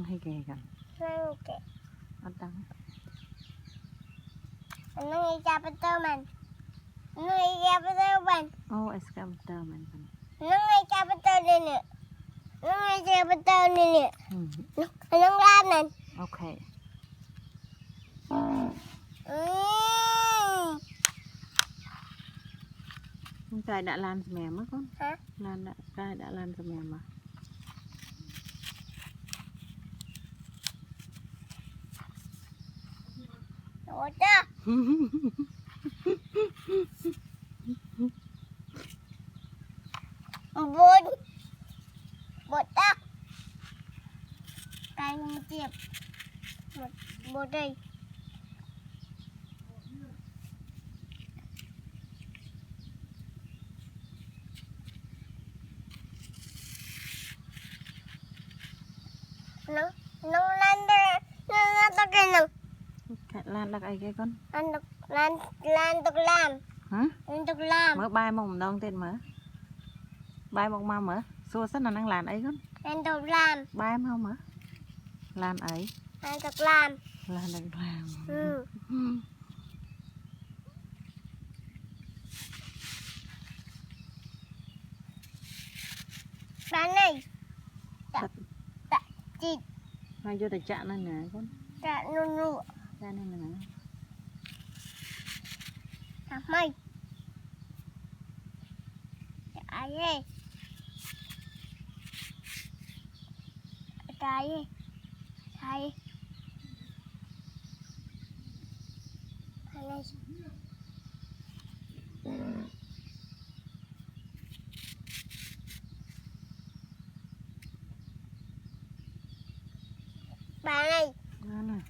hay kèกัน นั่งแกะ อันตัง นั่งจับประตูมันนั่งจับประตูมัน โอ้เอสกับเตอร์มันกัน นั่งจับประตูนี่เนี่ยนั่งจับประตูนี่เนี่ย นั่งร้านนั่น โอเค อืม con trai đã làm cho mẹ mất con hả lan trai đã làm cho mẹ mà โอ้จ้าบนบดจ้าไก่มันเจ็บหมดบดเลยน้องนั่นเด้อนั่นตะกี้น้อง lan đặt ai cái con ร้านตกลาม hả ร้านตกลาม mở bay mông đông tên mở bay một mau mở xua sắt là năng lan ấy con ร้านตกลาม bay mau mở lan ấy ร้านตกลาม lan đặt làm ร้านไหนตะจิต mai vô để chạm lên nè con ตะนุ่น ra nên là ทำไมจะอะไรอะไรใช่อะไรบ้านไหน lan này